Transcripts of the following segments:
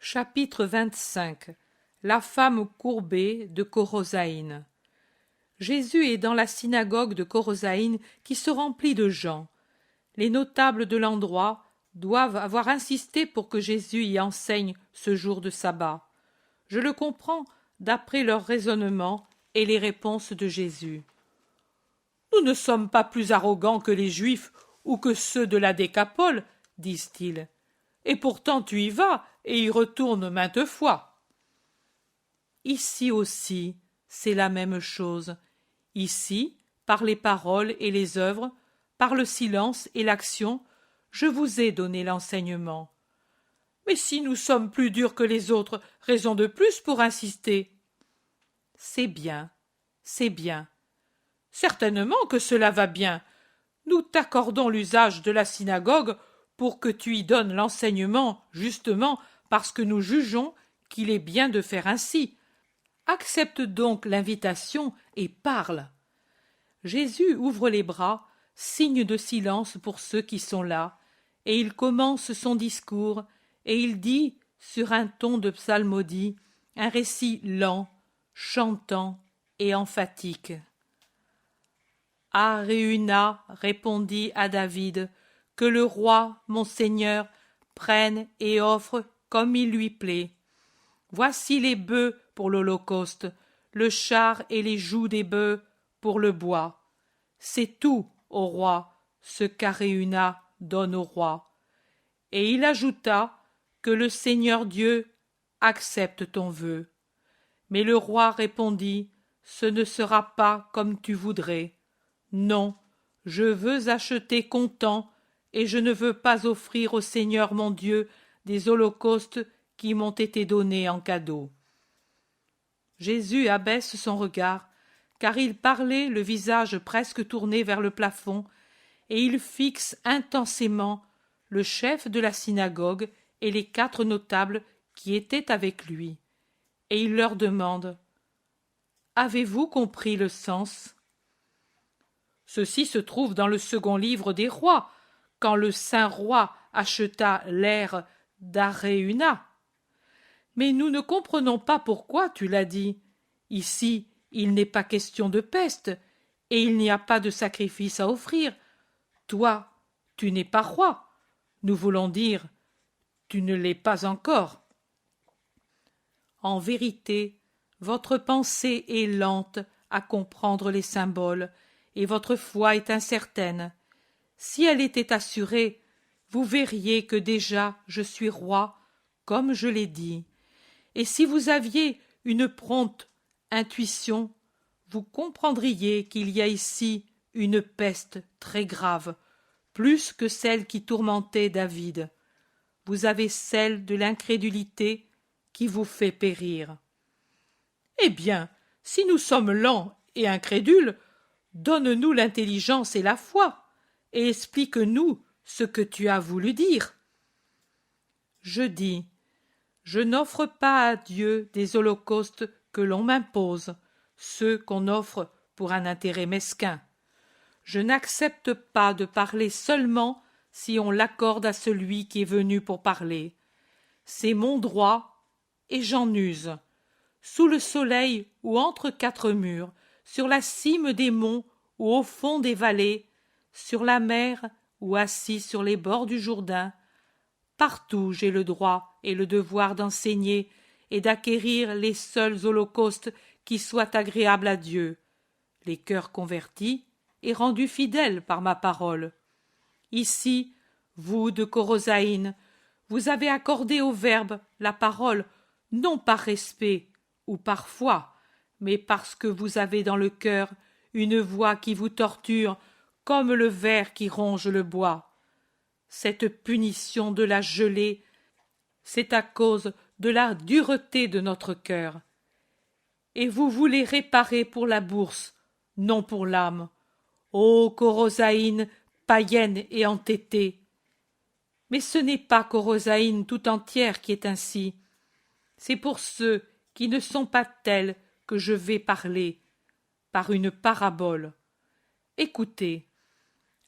Chapitre 25. La femme courbée de Corosaïne. Jésus est dans la synagogue de Corosaïne qui se remplit de gens. Les notables de l'endroit doivent avoir insisté pour que Jésus y enseigne ce jour de sabbat. Je le comprends d'après leur raisonnement et les réponses de Jésus. Nous ne sommes pas plus arrogants que les Juifs ou que ceux de la Décapole, disent-ils. Et pourtant tu y vas et y retournes maintes fois. Ici aussi, c'est la même chose. Ici, par les paroles et les œuvres, par le silence et l'action, je vous ai donné l'enseignement. Mais si nous sommes plus durs que les autres, raison de plus pour insister. C'est bien, c'est bien. Certainement que cela va bien. Nous t'accordons l'usage de la synagogue pour que tu y donnes l'enseignement, justement parce que nous jugeons qu'il est bien de faire ainsi. Accepte donc l'invitation et parle. Jésus ouvre les bras, signe de silence pour ceux qui sont là, et il commence son discours, et il dit, sur un ton de psalmodie, un récit lent, chantant et emphatique. Araüna répondit à David, que le roi, mon Seigneur, prenne et offre comme il lui plaît. Voici les bœufs pour l'holocauste, le char et les jougs des bœufs pour le bois. C'est tout, ô roi, ce qu'Araüna donne au roi. Et il ajouta que le Seigneur Dieu accepte ton vœu. Mais le roi répondit, ce ne sera pas comme tu voudrais. Non, je veux acheter comptant, et je ne veux pas offrir au Seigneur mon Dieu des holocaustes qui m'ont été donnés en cadeau. Jésus abaisse son regard, car il parlait le visage presque tourné vers le plafond, et il fixe intensément le chef de la synagogue et les 4 notables qui étaient avec lui. Et il leur demande « Avez-vous compris le sens ?» Ceci se trouve dans le second livre des rois, quand le saint roi acheta l'aire d'Araüna. Mais nous ne comprenons pas pourquoi tu l'as dit. Ici, il n'est pas question de peste, et il n'y a pas de sacrifice à offrir. Toi, tu n'es pas roi. Nous voulons dire, tu ne l'es pas encore. En vérité, votre pensée est lente à comprendre les symboles, et votre foi est incertaine. Si elle était assurée, vous verriez que déjà je suis roi, comme je l'ai dit. Et si vous aviez une prompte intuition, vous comprendriez qu'il y a ici une peste très grave, plus que celle qui tourmentait David. Vous avez celle de l'incrédulité qui vous fait périr. Eh bien, si nous sommes lents et incrédules, donne-nous l'intelligence et la foi, et explique-nous ce que tu as voulu dire. Je dis, je n'offre pas à Dieu des holocaustes que l'on m'impose, ceux qu'on offre pour un intérêt mesquin. Je n'accepte pas de parler seulement si on l'accorde à celui qui est venu pour parler. C'est mon droit, et j'en use. Sous le soleil ou entre 4 murs, sur la cime des monts ou au fond des vallées, sur la mer ou assis sur les bords du Jourdain, partout j'ai le droit et le devoir d'enseigner et d'acquérir les seuls holocaustes qui soient agréables à Dieu, les cœurs convertis et rendus fidèles par ma parole. Ici, vous de Corosaïne, vous avez accordé au Verbe la parole, non par respect ou par foi, mais parce que vous avez dans le cœur une voix qui vous torture comme le ver qui ronge le bois. Cette punition de la gelée, c'est à cause de la dureté de notre cœur. Et vous voulez réparer pour la bourse, non pour l'âme. Ô Corosaïne, païenne et entêtée! Mais ce n'est pas Corosaïne tout entière qui est ainsi. C'est pour ceux qui ne sont pas tels que je vais parler, par une parabole. Écoutez,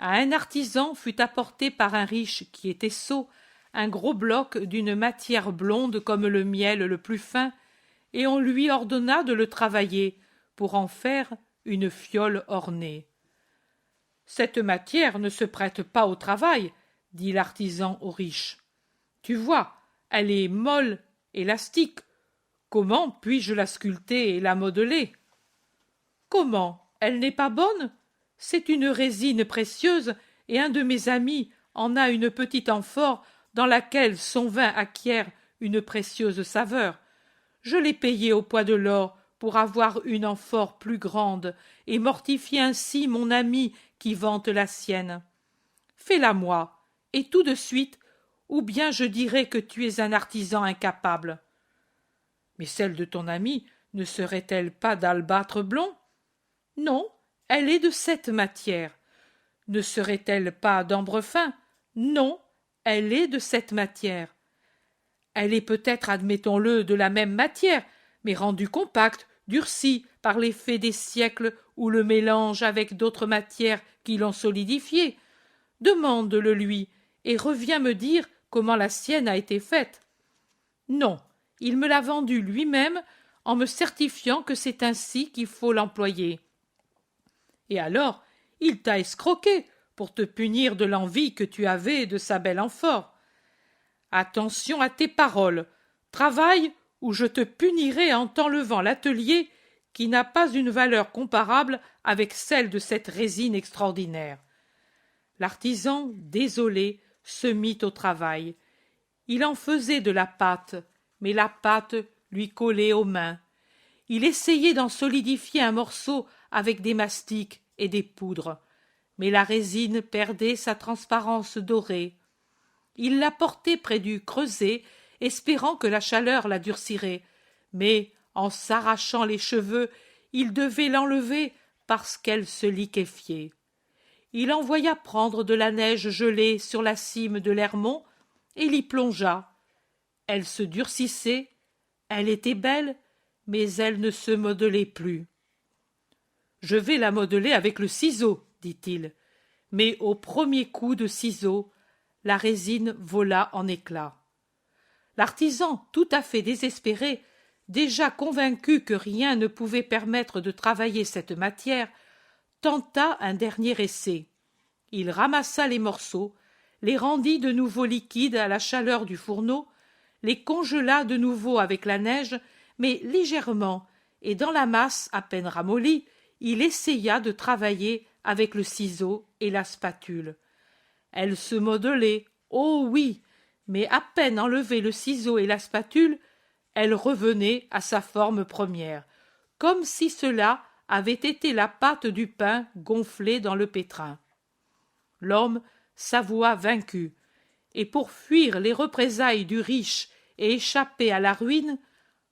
à un artisan fut apporté par un riche qui était sot un gros bloc d'une matière blonde comme le miel le plus fin, et on lui ordonna de le travailler pour en faire une fiole ornée. « Cette matière ne se prête pas au travail, » dit l'artisan au riche. « Tu vois, elle est molle, élastique. Comment puis-je la sculpter et la modeler ?»« Comment? Elle n'est pas bonne? C'est une résine précieuse, et un de mes amis en a une petite amphore dans laquelle son vin acquiert une précieuse saveur. Je l'ai payé au poids de l'or pour avoir une amphore plus grande et mortifier ainsi mon ami qui vante la sienne. Fais-la moi, et tout de suite, ou bien je dirai que tu es un artisan incapable. » « Mais celle de ton ami ne serait-elle pas d'albâtre blond ? » ?»« Non, elle est de cette matière. » « Ne serait-elle pas d'ambre fin ? » ?»« Non, elle est de cette matière. » « Elle est peut-être, admettons-le, de la même matière, mais rendue compacte, durcie par l'effet des siècles ou le mélange avec d'autres matières qui l'ont solidifiée. Demande-le lui, et reviens me dire comment la sienne a été faite. » « Non, il me l'a vendue lui-même en me certifiant que c'est ainsi qu'il faut l'employer. »« Et alors, il t'a escroqué pour te punir de l'envie que tu avais de sa belle amphore. Attention à tes paroles, travaille ou je te punirai en t'enlevant l'atelier qui n'a pas une valeur comparable avec celle de cette résine extraordinaire. » L'artisan, désolé, se mit au travail. Il en faisait de la pâte, mais la pâte lui collait aux mains. Il essayait d'en solidifier un morceau avec des mastiques et des poudres, mais la résine perdait sa transparence dorée. Il la portait près du creuset, espérant que la chaleur la durcirait, mais, en s'arrachant les cheveux, il devait l'enlever parce qu'elle se liquéfiait. Il envoya prendre de la neige gelée sur la cime de l'Hermont et l'y plongea. Elle se durcissait, elle était belle, mais elle ne se modelait plus. « Je vais la modeler avec le ciseau, dit-il, mais au premier coup de ciseau, la résine vola en éclats. L'artisan, tout à fait désespéré, déjà convaincu que rien ne pouvait permettre de travailler cette matière, tenta un dernier essai. Il ramassa les morceaux, les rendit de nouveau liquides à la chaleur du fourneau, les congela de nouveau avec la neige, mais légèrement, et dans la masse à peine ramollie, il essaya de travailler avec le ciseau et la spatule. Elle se modelait, oh oui, mais à peine enlevé le ciseau et la spatule, elle revenait à sa forme première, comme si cela avait été la pâte du pain gonflée dans le pétrin. L'homme s'avoua vaincu, et pour fuir les représailles du riche et échapper à la ruine,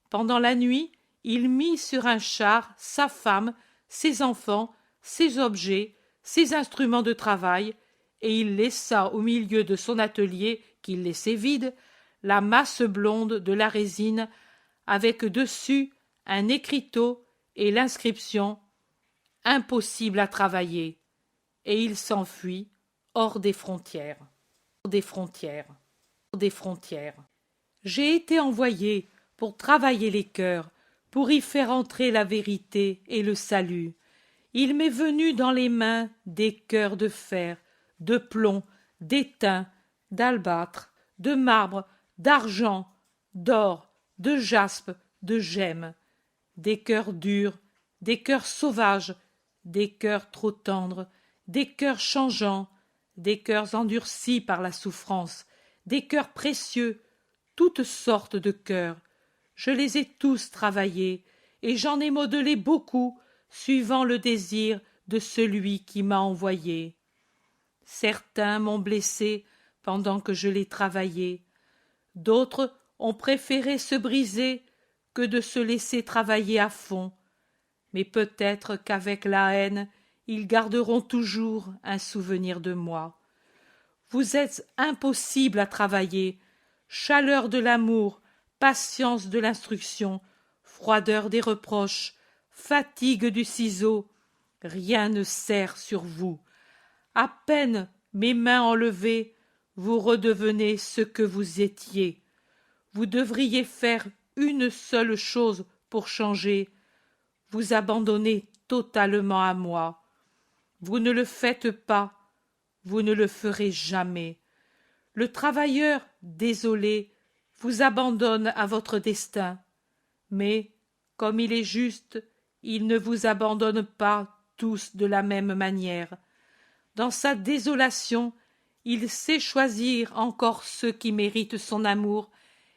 pendant la nuit, il mit sur un char sa femme, ses enfants, ses objets, ses instruments de travail, et il laissa au milieu de son atelier, qu'il laissait vide, la masse blonde de la résine, avec dessus un écriteau et l'inscription « Impossible à travailler », et il s'enfuit hors des frontières. J'ai été envoyé pour travailler les cœurs, pour y faire entrer la vérité et le salut. Il m'est venu dans les mains des cœurs de fer, de plomb, d'étain, d'albâtre, de marbre, d'argent, d'or, de jaspe, de gemme, des cœurs durs, des cœurs sauvages, des cœurs trop tendres, des cœurs changeants, des cœurs endurcis par la souffrance, des cœurs précieux, toutes sortes de cœurs. Je les ai tous travaillés, et j'en ai modelé beaucoup, suivant le désir de celui qui m'a envoyé. Certains m'ont blessé pendant que je les travaillais, d'autres ont préféré se briser que de se laisser travailler à fond, mais peut-être qu'avec la haine, ils garderont toujours un souvenir de moi. Vous êtes impossible à travailler, chaleur de l'amour, patience de l'instruction, froideur des reproches, fatigue du ciseau, rien ne sert sur vous. À peine mes mains enlevées, vous redevenez ce que vous étiez. Vous devriez faire une seule chose pour changer, vous abandonner totalement à moi. Vous ne le faites pas, vous ne le ferez jamais. Le travailleur désolé vous abandonne à votre destin, mais, comme il est juste, il ne vous abandonne pas tous de la même manière. Dans sa désolation, il sait choisir encore ceux qui méritent son amour,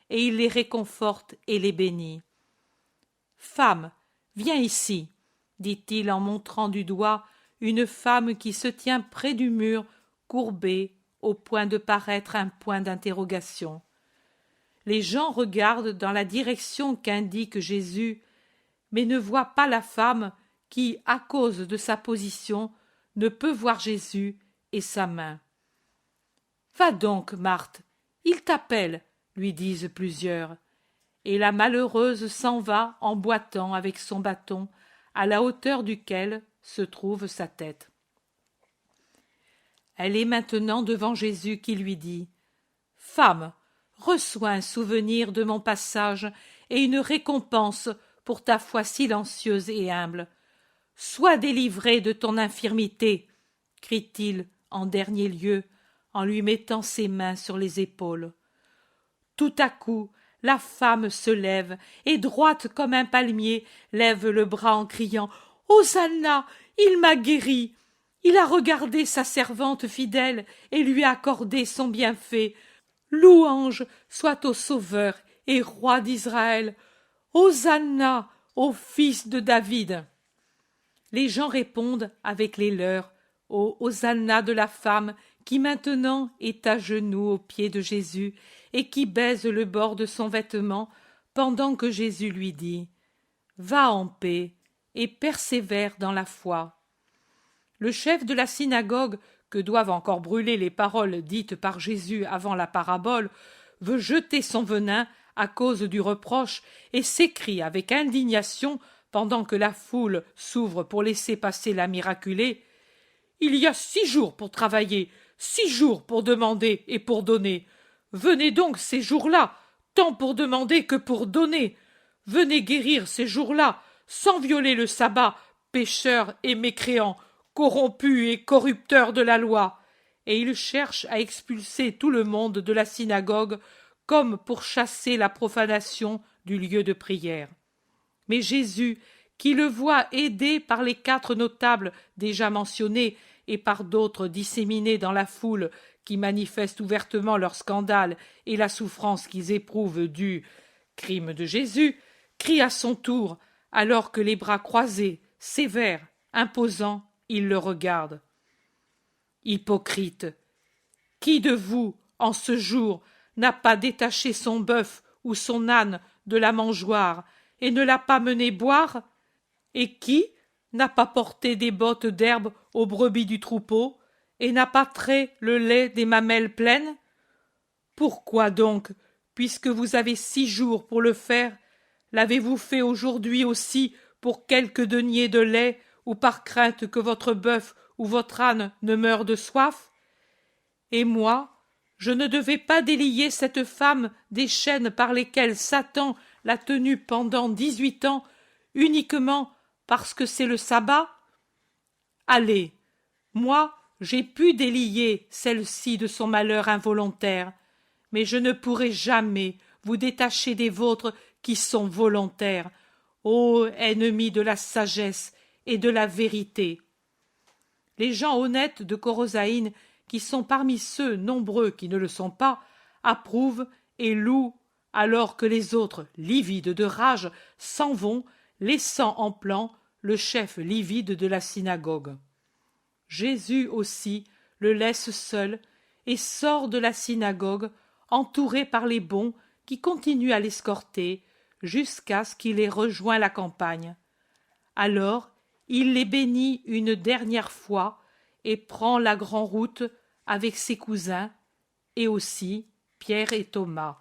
et il les réconforte et les bénit. « Femme, viens ici, dit-il en montrant du doigt une femme qui se tient près du mur, courbée, au point de paraître un point d'interrogation. Les gens regardent dans la direction qu'indique Jésus, mais ne voient pas la femme qui, à cause de sa position, ne peut voir Jésus et sa main. « Va donc, Marthe, il t'appelle, lui disent plusieurs. Et la malheureuse s'en va en boitant avec son bâton, à la hauteur duquel se trouve sa tête. Elle est maintenant devant Jésus qui lui dit « Femme, reçois un souvenir de mon passage et une récompense pour ta foi silencieuse et humble. Sois délivrée de ton infirmité, crie-t-il en dernier lieu, en lui mettant ses mains sur les épaules. Tout à coup, la femme se lève et, droite comme un palmier, lève le bras en criant « Hosanna, il m'a guéri ! Il a regardé sa servante fidèle et lui a accordé son bienfait. Louange soit au Sauveur et Roi d'Israël. Hosanna au fils de David !» Les gens répondent avec les leurs au Hosanna de la femme qui maintenant est à genoux aux pieds de Jésus et qui baise le bord de son vêtement pendant que Jésus lui dit « Va en paix et persévère dans la foi. » Le chef de la synagogue, que doivent encore brûler les paroles dites par Jésus avant la parabole, veut jeter son venin à cause du reproche et s'écrie avec indignation pendant que la foule s'ouvre pour laisser passer la miraculée. « Il y a 6 jours pour travailler, 6 jours pour demander et pour donner. Venez donc ces jours-là, tant pour demander que pour donner. Venez guérir ces jours-là, sans violer le sabbat, pécheurs et mécréants, corrompus et corrupteurs de la loi. » Et il cherche à expulser tout le monde de la synagogue, comme pour chasser la profanation du lieu de prière. Mais Jésus, qui le voit aidé par les 4 notables déjà mentionnés et par d'autres disséminés dans la foule qui manifestent ouvertement leur scandale et la souffrance qu'ils éprouvent du crime de Jésus, crie à son tour, alors que les bras croisés, sévères, imposants, il le regarde. « Hypocrite, qui de vous, en ce jour, n'a pas détaché son bœuf ou son âne de la mangeoire et ne l'a pas mené boire? Et qui n'a pas porté des bottes d'herbe aux brebis du troupeau et n'a pas trait le lait des mamelles pleines? Pourquoi donc, puisque vous avez 6 jours pour le faire, l'avez-vous fait aujourd'hui aussi pour quelques deniers de lait ou par crainte que votre bœuf ou votre âne ne meure de soif? Et moi, je ne devais pas délier cette femme des chaînes par lesquelles Satan l'a tenue pendant 18 ans, uniquement parce que c'est le sabbat? Allez, moi, j'ai pu délier celle-ci de son malheur involontaire, mais je ne pourrai jamais vous détacher des vôtres qui sont volontaires, ô ennemis de la sagesse et de la vérité. Les gens honnêtes de Corosaïne, qui sont parmi ceux nombreux qui ne le sont pas, approuvent et louent, alors que les autres, livides de rage, s'en vont, laissant en plan le chef livide de la synagogue. Jésus aussi le laisse seul et sort de la synagogue, entouré par les bons qui continuent à l'escorter jusqu'à ce qu'il ait rejoint la campagne. Alors il les bénit une dernière fois et prend la grande route avec ses cousins et aussi Pierre et Thomas.